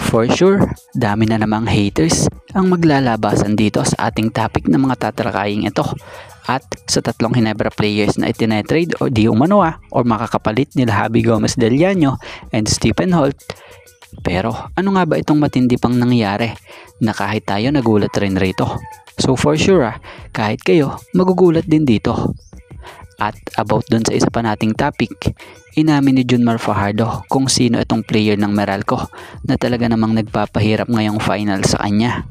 For sure, dami na namang haters ang maglalabasan dito sa ating topic na mga tatalakayin ito. At sa tatlong Ginebra players na itinetrade o di umano or makakapalit nila Javi Gomez Del Llano and Stephen Holt. Pero ano nga ba itong matindi pang nangyari na kahit tayo nagulat rin rito? So for sure kahit kayo magugulat din dito. At about dun sa isa pa nating topic, inamin ni Junmar Fajardo kung sino itong player ng Meralco na talaga namang nagpapahirap ngayong final sa kanya.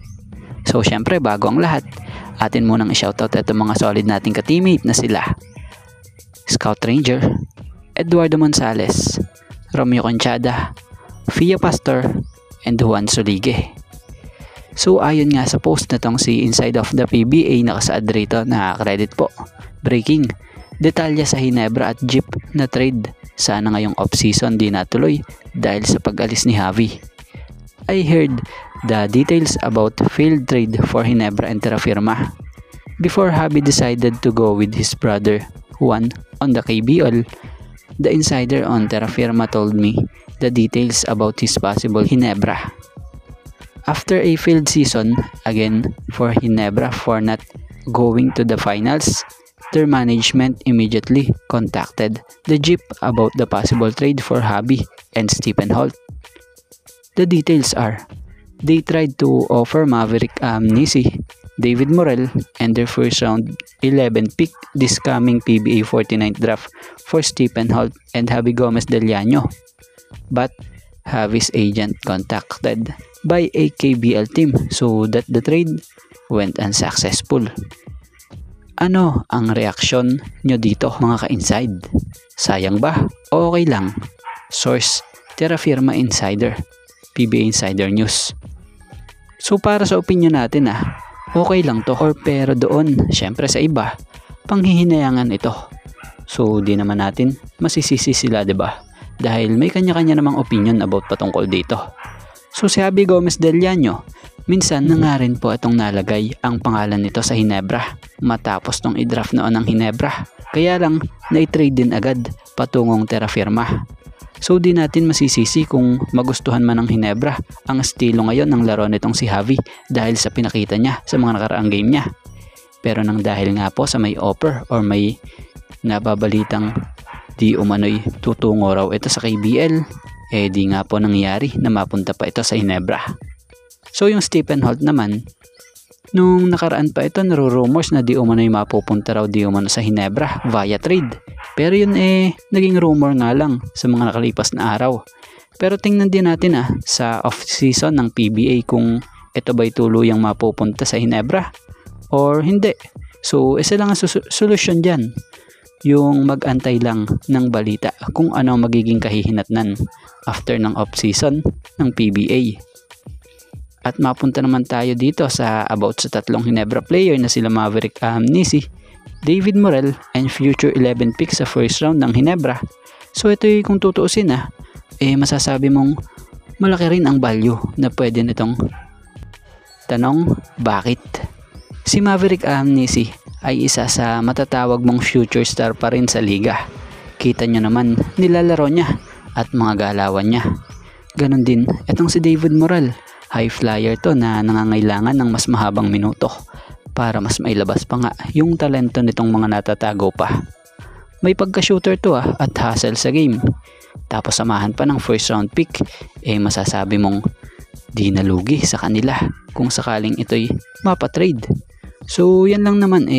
So syempre bago ang lahat, atin munang i-shoutout itong mga solid nating ka-teammate na sila Scout Ranger, Eduardo Monsales, Romeo Conchada, Fia Pastor, and Juan Solige. So ayon nga sa post na tong si Inside of the PBA nakasaad rito na credit po. Breaking, detalye sa Ginebra at Jeep na trade. Sana ngayong off-season di natuloy dahil sa pag-alis ni Javi. I heard the details about failed trade for Ginebra and Terra Firma. Before Javi decided to go with his brother Juan on the KBL, the insider on Terra Firma told me the details about his possible Ginebra. After a failed season, again for Ginebra for not going to the finals, their management immediately contacted the Jeep about the possible trade for Javi and Stephen Holt. The details are, they tried to offer Maverick Amnisi, David Morel, and their first round 11 pick this coming PBA 49th draft for Stephen Holt and Javi Gomez Del Llano. But Javi's agent contacted by a KBL team so that the trade went unsuccessful. Ano ang reaksyon nyo dito mga ka-inside? Sayang ba? Okay lang. Source, Terra Firma Insider, PBA Insider News. So para sa opinion natin okay lang to or pero doon, syempre sa iba, panghihinayangan ito. So di naman natin masisisi sila, 'di ba? Dahil may kanya-kanya namang opinion about patungkol dito. So si Javi Gomez Del Llano, minsan na nga rin po itong nalagay ang pangalan nito sa Ginebra matapos tong i-draft noon ng Ginebra. Kaya lang na-trade din agad patungong Terra Firma. So di natin masisisi kung magustuhan man ng Ginebra ang estilo ngayon ng laro nitong si Javi dahil sa pinakita niya sa mga nakaraang game niya. Pero nang dahil nga po sa may offer or may nababalitang di umano'y tutungo raw ito sa KBL, di nga po nangyari na mapunta pa ito sa Ginebra. So yung Stephen Holt naman, nung nakaraan pa ito naro-rumors na di umano'y mapupunta raw di umano sa Ginebra via trade. Pero yun naging rumor nga lang sa mga nakalipas na araw. Pero tingnan din natin sa off-season ng PBA kung ito ba'y tuluyang mapupunta sa Ginebra or hindi. So isa lang ang solusyon dyan, yung mag-antay lang ng balita kung ano magiging kahihinatnan after ng off-season ng PBA. At mapunta naman tayo dito sa about sa tatlong Ginebra player na sila Maverick Amnisi, David Morel, and future 11 picks sa first round ng Ginebra. So ito kung tutuusin masasabi mong malaki rin ang value na pwede nitong tanong, bakit? Si Maverick Amnisi ay isa sa matatawag mong future star pa rin sa liga. Kita nyo naman nilalaro niya at mga galawan niya. Ganon din itong si David Morel. High flyer to na nangangailangan ng mas mahabang minuto para mas mailabas pa nga yung talento nitong mga natatago pa. May pagka-shooter to at hustle sa game. Tapos samahan pa ng first round pick, masasabi mong di nalugi sa kanila kung sakaling ito'y mapatrade. So yan lang naman,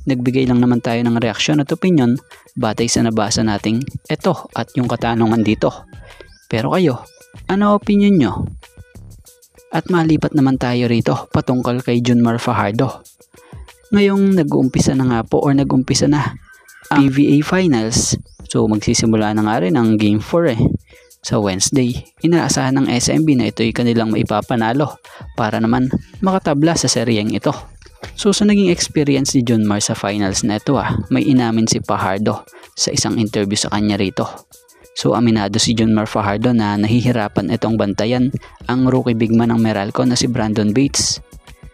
nagbigay lang naman tayo ng reaksyon at opinion batay sa nabasa nating ito at yung katanungan dito. Pero kayo, ano opinion nyo? At malipat naman tayo rito patungkol kay Junmar Fajardo. Ngayong nag-uumpisa na nga po or nag-umpisa na ang PBA Finals. So magsisimula na nga rin ang Game 4 sa Wednesday. Inaasahan ng SMB na ito'y kanilang maipapanalo para naman makatabla sa seryeng ito. So sa naging experience ni Junmar sa finals na ito may inamin si Fajardo sa isang interview sa kanya rito. So aminado si Junmar Fajardo na nahihirapan itong bantayan ang rookie bigman ng Meralco na si Brandon Bates.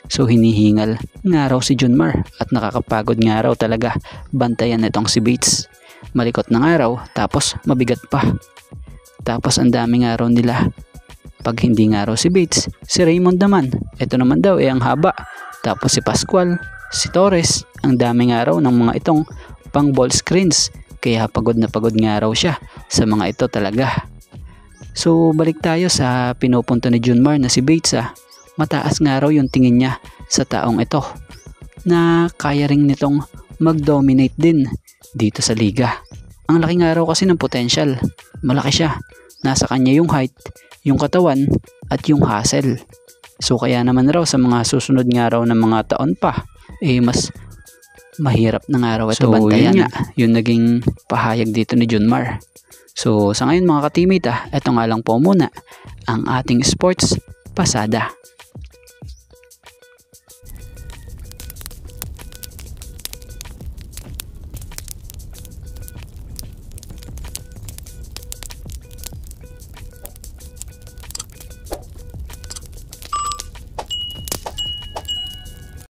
So hinihingal nga raw si Junmar at nakakapagod nga raw talaga bantayan itong si Bates. Malikot na nga raw tapos mabigat pa. Tapos ang dami nga raw nila Pag hindi nga raw si Bates, si Raymond naman. Ito naman daw ang haba. Tapos si Pascual, si Torres, ang dami nga raw ng mga itong pang ball screens. Kaya pagod na pagod nga raw siya sa mga ito talaga. So balik tayo sa pinupunto ni Junmar na si Bates. Mataas nga raw yung tingin niya sa taong ito na kaya ring nitong mag-dominate din dito sa liga. Ang laki nga raw kasi ng potential. Malaki siya. Nasa kanya yung height, yung katawan at yung hustle. So kaya naman raw sa mga susunod nga raw ng mga taon pa mas mahirap na nga raw ito bantayan. Yun naging pahayag dito ni Junmar. So sa ngayon mga ka-teammate, ito nga lang po muna ang ating sports pasada.